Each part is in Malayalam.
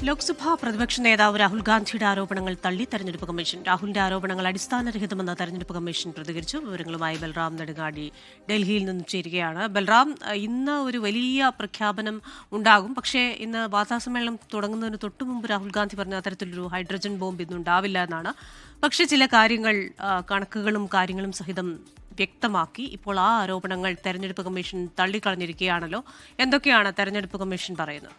ലോക്സഭാ പ്രതിപക്ഷ നേതാവ് രാഹുൽ ഗാന്ധിയുടെ ആരോപണങ്ങൾ തള്ളി തെരഞ്ഞെടുപ്പ് കമ്മീഷൻ. രാഹുലിന്റെ ആരോപണങ്ങൾ അടിസ്ഥാനരഹിതമെന്ന് തെരഞ്ഞെടുപ്പ് കമ്മീഷൻ പ്രതികരിച്ചു. വിവരങ്ങളുമായി ബൽറാം നെടുങ്ങാടി ഡൽഹിയിൽ നിന്ന് ചേരുകയാണ്. ബൽറാം, ഇന്ന് ഒരു വലിയ പ്രഖ്യാപനം ഉണ്ടാകും. പക്ഷേ ഇന്ന് വാർത്താസമ്മേളനം തുടങ്ങുന്നതിന് തൊട്ടുമുമ്പ് രാഹുൽ ഗാന്ധി പറഞ്ഞ അത്തരത്തിലൊരു ഹൈഡ്രജൻ ബോംബ് ഇന്നുണ്ടാവില്ല എന്നാണ്. പക്ഷേ ചില കാര്യങ്ങൾ, കണക്കുകളും കാര്യങ്ങളും സഹിതം വ്യക്തമാക്കി. ഇപ്പോൾ ആ ആരോപണങ്ങൾ തെരഞ്ഞെടുപ്പ് കമ്മീഷൻ തള്ളിക്കളഞ്ഞിരിക്കുകയാണല്ലോ. എന്തൊക്കെയാണ് തെരഞ്ഞെടുപ്പ് കമ്മീഷൻ പറയുന്നത്?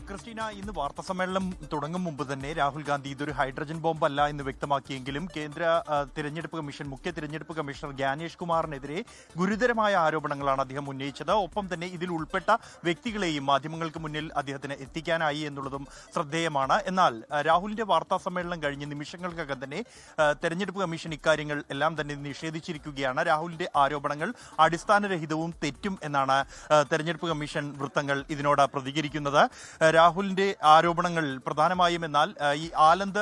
ക്രിസ്റ്റീന, ഇന്ന് വാർത്താസമ്മേളനം തുടങ്ങും മുമ്പ് തന്നെ രാഹുൽ ഗാന്ധി ഇതൊരു ഹൈഡ്രജൻ ബോംബല്ല എന്ന് വ്യക്തമാക്കിയെങ്കിലും കേന്ദ്ര തിരഞ്ഞെടുപ്പ് കമ്മീഷൻ മുഖ്യ തിരഞ്ഞെടുപ്പ് കമ്മീഷണർ ജ്ഞാനേഷ് കുമാറിനെതിരെ ഗുരുതരമായ ആരോപണങ്ങളാണ് അദ്ദേഹം ഉന്നയിച്ചത്. ഒപ്പം തന്നെ ഇതിൽ ഉൾപ്പെട്ട വ്യക്തികളെയും മാധ്യമങ്ങൾക്ക് മുന്നിൽ അദ്ദേഹത്തിന് എത്തിക്കാനായി എന്നുള്ളതും ശ്രദ്ധേയമാണ്. എന്നാൽ രാഹുലിന്റെ വാർത്താ സമ്മേളനം കഴിഞ്ഞ് നിമിഷങ്ങൾക്കകം തന്നെ തെരഞ്ഞെടുപ്പ് കമ്മീഷൻ ഇക്കാര്യങ്ങൾ എല്ലാം തന്നെ നിഷേധിച്ചിരിക്കുകയാണ്. രാഹുലിന്റെ ആരോപണങ്ങൾ അടിസ്ഥാനരഹിതവും തെറ്റും എന്നാണ് തെരഞ്ഞെടുപ്പ് കമ്മീഷൻ വൃത്തങ്ങൾ ഇതിനോട് പ്രതികരിക്കുന്നത്. രാഹുലിന്റെ ആരോപണങ്ങൾ പ്രധാനമായും എന്നാൽ ഈ ആലന്ത്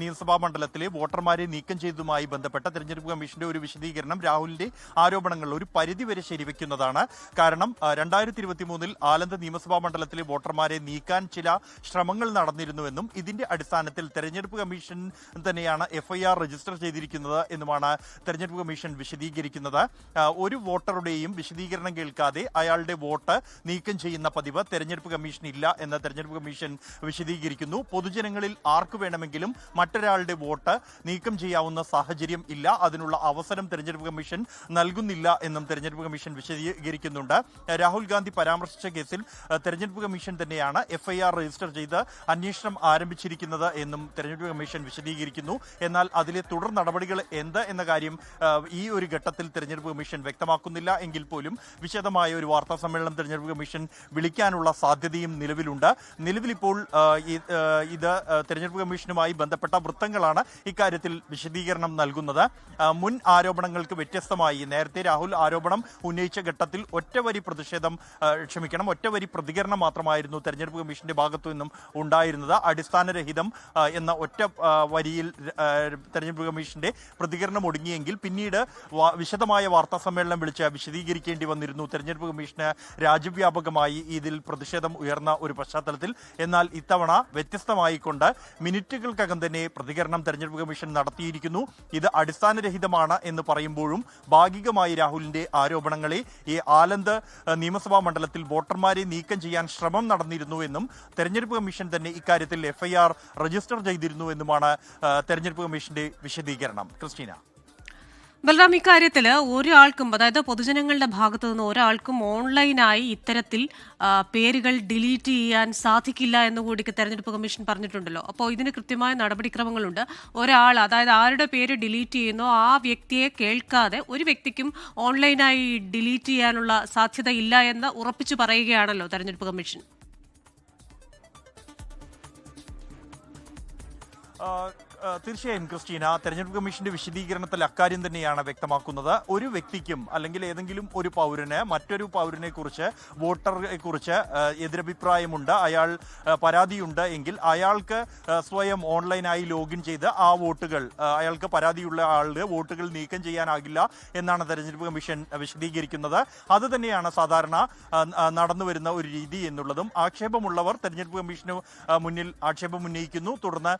നിയമസഭാ മണ്ഡലത്തിലെ വോട്ടർമാരെ നീക്കം ചെയ്തതുമായി ബന്ധപ്പെട്ട തെരഞ്ഞെടുപ്പ് കമ്മീഷന്റെ ഒരു വിശദീകരണം രാഹുലിന്റെ ആരോപണങ്ങൾ ഒരു പരിധിവരെ ശരിവെക്കുന്നതാണ്. കാരണം 2023 ആലന്ത് നിയമസഭാ മണ്ഡലത്തിലെ വോട്ടർമാരെ നീക്കാൻ ചില ശ്രമങ്ങൾ നടന്നിരുന്നുവെന്നും ഇതിന്റെ അടിസ്ഥാനത്തിൽ തെരഞ്ഞെടുപ്പ് കമ്മീഷൻ തന്നെയാണ് FIR രജിസ്റ്റർ ചെയ്തിരിക്കുന്നത് എന്നുമാണ് തെരഞ്ഞെടുപ്പ് കമ്മീഷൻ വിശദീകരിക്കുന്നത്. ഒരു വോട്ടറുടെയും വിശദീകരണം കേൾക്കാതെ അയാളുടെ വോട്ട് നീക്കം ചെയ്യുന്ന പതിവ് തെരഞ്ഞെടുപ്പ് കമ്മീഷൻ ഇല്ല എന്ന് തെരഞ്ഞെടുപ്പ് കമ്മീഷൻ വിശദീകരിക്കുന്നു. പൊതുജനങ്ങളിൽ ആർക്ക് വേണമെങ്കിലും മറ്റൊരാളുടെ വോട്ട് നീക്കം ചെയ്യാവുന്ന സാഹചര്യം ഇല്ല, അതിനുള്ള അവസരം തെരഞ്ഞെടുപ്പ് കമ്മീഷൻ നൽകുന്നില്ല എന്നും തെരഞ്ഞെടുപ്പ് കമ്മീഷൻ വിശദീകരിക്കുന്നുണ്ട്. രാഹുൽ ഗാന്ധി പരാമർശിച്ച കേസിൽ തെരഞ്ഞെടുപ്പ് കമ്മീഷൻ തന്നെയാണ് FIR രജിസ്റ്റർ ചെയ്ത് അന്വേഷണം ആരംഭിച്ചിരിക്കുന്നത് എന്നും തെരഞ്ഞെടുപ്പ് കമ്മീഷൻ വിശദീകരിക്കുന്നു. എന്നാൽ അതിലെ തുടർ നടപടികൾ എന്ത് എന്ന കാര്യം ഈ ഒരു ഘട്ടത്തിൽ തെരഞ്ഞെടുപ്പ് കമ്മീഷൻ വ്യക്തമാക്കുന്നില്ല. എങ്കിൽ പോലും വിശദമായ ഒരു വാർത്താ സമ്മേളനം തെരഞ്ഞെടുപ്പ് കമ്മീഷൻ വിളിക്കാനുള്ള സാധ്യതയും നിലവിലുണ്ട്. നിലവിലിപ്പോൾ ഇത് തെരഞ്ഞെടുപ്പ് കമ്മീഷനുമായി ബന്ധപ്പെട്ട വൃത്തങ്ങളാണ് ഇക്കാര്യത്തിൽ വിശദീകരണം നൽകുന്നത്. മുൻ ആരോപണങ്ങൾക്ക് വ്യത്യസ്തമായി നേരത്തെ രാഹുൽ ആരോപണം ഉന്നയിച്ച ഘട്ടത്തിൽ ഒറ്റവരി പ്രതികരണം മാത്രമായിരുന്നു തെരഞ്ഞെടുപ്പ് കമ്മീഷന്റെ ഭാഗത്തു നിന്നും ഉണ്ടായിരുന്നത്. അടിസ്ഥാനരഹിതം എന്ന ഒറ്റ വരിയിൽ തെരഞ്ഞെടുപ്പ് കമ്മീഷന്റെ പ്രതികരണം ഒടുങ്ങിയെങ്കിൽ പിന്നീട് വിശദമായ വാർത്താ സമ്മേളനം വിളിച്ച് വിശദീകരിക്കേണ്ടി വന്നിരുന്നു തെരഞ്ഞെടുപ്പ് കമ്മീഷന് രാജ്യവ്യാപകമായി ഇതിൽ പ്രതിഷേധം ഉയർന്ന ഒരു പശ്ചാത്തലത്തിൽ. എന്നാൽ ഇത്തവണ വ്യത്യസ്തമായിക്കൊണ്ട് മിനിറ്റുകൾക്കകം തന്നെ പ്രതികരണം തെരഞ്ഞെടുപ്പ് കമ്മീഷൻ നടത്തിയിരിക്കുന്നു. ഇത് അടിസ്ഥാനരഹിതമാണ് എന്ന് പറയുമ്പോഴും ഭാഗികമായി രാഹുലിന്റെ ആരോപണങ്ങളെ ഈ ആലന്ത് നിയമസഭാ മണ്ഡലത്തിൽ വോട്ടർമാരെ നീക്കം ചെയ്യാൻ ശ്രമം നടന്നിരുന്നു എന്നും തെരഞ്ഞെടുപ്പ് കമ്മീഷൻ തന്നെ ഇക്കാര്യത്തിൽ FIR രജിസ്റ്റർ ചെയ്തിരുന്നു എന്നുമാണ് തെരഞ്ഞെടുപ്പ് കമ്മീഷന്റെ വിശദീകരണം. ക്രിസ്റ്റീന. ബൽറാം, ഇക്കാര്യത്തിൽ ഒരാൾക്കും, അതായത് പൊതുജനങ്ങളുടെ ഭാഗത്തു നിന്ന് ഒരാൾക്കും ഓൺലൈനായി ഇത്തരത്തിൽ പേരുകൾ ഡിലീറ്റ് ചെയ്യാൻ സാധിക്കില്ല എന്നുകൂടി തെരഞ്ഞെടുപ്പ് കമ്മീഷൻ പറഞ്ഞിട്ടുണ്ടല്ലോ. അപ്പോൾ ഇതിന് കൃത്യമായ നടപടിക്രമങ്ങളുണ്ട്. ഒരാൾ, അതായത് ആരുടെ പേര് ഡിലീറ്റ് ചെയ്യുന്നോ ആ വ്യക്തിയെ കേൾക്കാതെ ഒരു വ്യക്തിക്കും ഓൺലൈനായി ഡിലീറ്റ് ചെയ്യാനുള്ള സാധ്യത ഇല്ല എന്ന് ഉറപ്പിച്ചു പറയുകയാണല്ലോ തെരഞ്ഞെടുപ്പ് കമ്മീഷൻ. തീർച്ചയായും ക്രിസ്റ്റീന, തെരഞ്ഞെടുപ്പ് കമ്മീഷന്റെ വിശദീകരണത്തിൽ അക്കാര്യം തന്നെയാണ് വ്യക്തമാക്കുന്നത്. ഒരു വ്യക്തിക്കും അല്ലെങ്കിൽ ഏതെങ്കിലും ഒരു പൗരന് മറ്റൊരു പൗരനെ കുറിച്ച്, വോട്ടറെ കുറിച്ച് എതിരഭിപ്രായമുണ്ട്, അയാൾ പരാതിയുണ്ട് എങ്കിൽ അയാൾക്ക് സ്വയം ഓൺലൈനായി ലോഗിൻ ചെയ്ത് ആ വോട്ടുകൾ, അയാൾക്ക് പരാതിയുള്ള ആളുടെ വോട്ടുകൾ നീക്കം ചെയ്യാനാകില്ല എന്നാണ് തെരഞ്ഞെടുപ്പ് കമ്മീഷൻ വിശദീകരിക്കുന്നത്. അത് തന്നെയാണ് സാധാരണ നടന്നു വരുന്ന ഒരു രീതി എന്നുള്ളതും. ആക്ഷേപമുള്ളവർ തെരഞ്ഞെടുപ്പ് കമ്മീഷന് മുന്നിൽ ആക്ഷേപം ഉന്നയിക്കുന്നു. തുടർന്ന്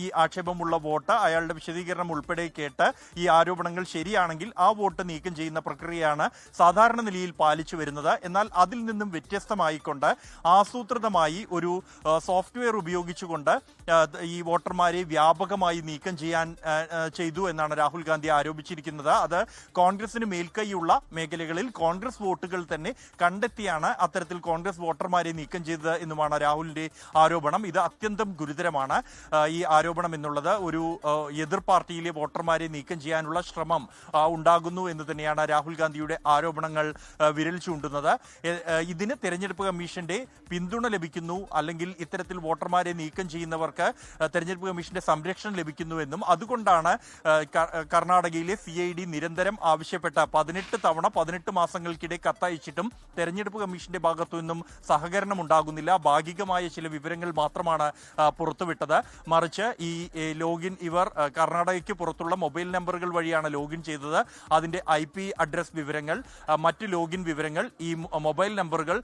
ഈ ആക്ഷേപമുള്ള വോട്ട് അയാളുടെ വിശദീകരണം ഉൾപ്പെടെ കേട്ട് ഈ ആരോപണങ്ങൾ ശരിയാണെങ്കിൽ ആ വോട്ട് നീക്കം ചെയ്യുന്ന പ്രക്രിയയാണ് സാധാരണ നിലയിൽ പാലിച്ചു വരുന്നത്. എന്നാൽ അതിൽ നിന്നും വ്യത്യസ്തമായിക്കൊണ്ട് ആസൂത്രിതമായി ഒരു സോഫ്റ്റ്വെയർ ഉപയോഗിച്ചുകൊണ്ട് ഈ വോട്ടർമാരെ വ്യാപകമായി നീക്കം ചെയ്തു എന്നാണ് രാഹുൽ ഗാന്ധി ആരോപിച്ചിരിക്കുന്നത്. അത് കോൺഗ്രസിന് മേൽക്കൈയുള്ള മേഖലകളിൽ കോൺഗ്രസ് വോട്ടുകൾ തന്നെ കണ്ടെത്തിയാണ് അത്തരത്തിൽ കോൺഗ്രസ് വോട്ടർമാരെ നീക്കം ചെയ്തത് എന്നുമാണ് രാഹുലിന്റെ ആരോപണം. ഇത് അത്യന്തം ഗുരുതരമാണ്. ഈ ആരോപണം എന്നുള്ളത് ഒരു എതിർ പാർട്ടിയിലെ വോട്ടർമാരെ നീക്കം ചെയ്യാനുള്ള ശ്രമം ഉണ്ടാകുന്നു എന്ന് തന്നെയാണ് രാഹുൽ ഗാന്ധിയുടെ ആരോപണങ്ങൾ വിരൽ ചൂണ്ടുന്നത്. ഇതിന് തെരഞ്ഞെടുപ്പ് കമ്മീഷന്റെ പിന്തുണ ലഭിക്കുന്നു, അല്ലെങ്കിൽ ഇത്തരത്തിൽ വോട്ടർമാരെ നീക്കം ചെയ്യുന്നവർക്ക് തെരഞ്ഞെടുപ്പ് കമ്മീഷന്റെ സംരക്ഷണം ലഭിക്കുന്നുവെന്നും അതുകൊണ്ടാണ് കർണാടകയിലെ CID നിരന്തരം ആവശ്യപ്പെട്ട 18 തവണ 18 മാസങ്ങൾക്കിടെ കത്തയച്ചിട്ടും തെരഞ്ഞെടുപ്പ് കമ്മീഷന്റെ ഭാഗത്തു നിന്നും സഹകരണം ഉണ്ടാകുന്നില്ല. ഭാഗികമായ ചില വിവരങ്ങൾ മാത്രമാണ് പുറത്തുവിട്ടത്. മറിച്ച് ഈ ലോഗിൻ ഇവർ കർണാടകയ്ക്ക് പുറത്തുള്ള മൊബൈൽ നമ്പറുകൾ വഴിയാണ് ലോഗിൻ ചെയ്തത്. അതിൻ്റെ IP അഡ്രസ് വിവരങ്ങൾ, മറ്റ് ലോഗിൻ വിവരങ്ങൾ, ഈ മൊബൈൽ നമ്പറുകൾ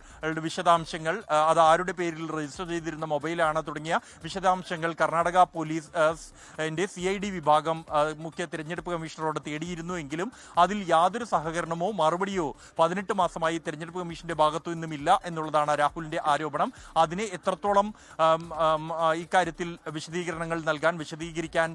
വിശദാംശങ്ങൾ, അത് ആരുടെ പേരിൽ രജിസ്റ്റർ ചെയ്തിരുന്ന മൊബൈലാണ് തുടങ്ങിയ വിശദാംശങ്ങൾ കർണാടക പോലീസ് CID വിഭാഗം മുഖ്യ തിരഞ്ഞെടുപ്പ് കമ്മീഷണറോട് തേടിയിരുന്നു. എങ്കിലും അതിൽ യാതൊരു സഹകരണമോ മറുപടിയോ 18 മാസമായി തിരഞ്ഞെടുപ്പ് കമ്മീഷന്റെ ഭാഗത്തു നിന്നുമില്ല എന്നുള്ളതാണ് രാഹുലിന്റെ ആരോപണം. അതിനെ എത്രത്തോളം ഇക്കാര്യത്തിൽ വിശദീകരിക്കാൻ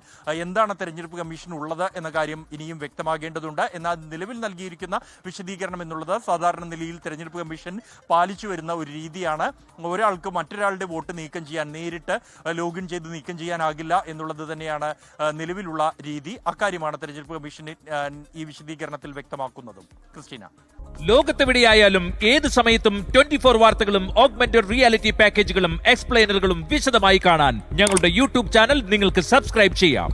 എന്താണ് തെരഞ്ഞെടുപ്പ് കമ്മീഷൻ ഉള്ളത് എന്ന കാര്യം ഇനിയും വ്യക്തമാകേണ്ടതുണ്ട്. എന്നാൽ നിലവിൽ നൽകിയിരിക്കുന്ന വിശദീകരണം എന്നുള്ളത് സാധാരണ നിലയിൽ തെരഞ്ഞെടുപ്പ് കമ്മീഷൻ പാലിച്ചു വരുന്ന ഒരു രീതിയാണ്. ഒരാൾക്ക് മറ്റൊരാളുടെ വോട്ട് നീക്കം ചെയ്യാൻ, നേരിട്ട് ലോഗിൻ ചെയ്ത് നീക്കം ചെയ്യാനാകില്ല എന്നുള്ളത് തന്നെയാണ് നിലവിലുള്ള രീതി. അക്കാര്യമാണ് തെരഞ്ഞെടുപ്പ് കമ്മീഷൻ ഈ വിശദീകരണത്തിൽ വ്യക്തമാക്കുന്നതും. ക്രിസ്റ്റീന, ലോകത്തെവിടെയായാലും ഏത് സമയത്തും 24 വാർത്തകളും ഓഗ്മെന്റഡ് റിയാലിറ്റി പാക്കേജുകളും എക്സ്പ്ലെയിനറുകളും വിശദമായി കാണാൻ ഞങ്ങളുടെ യൂട്യൂബ് ചാനൽ നിങ്ങൾക്ക് സബ്സ്ക്രൈബ് ചെയ്യാം.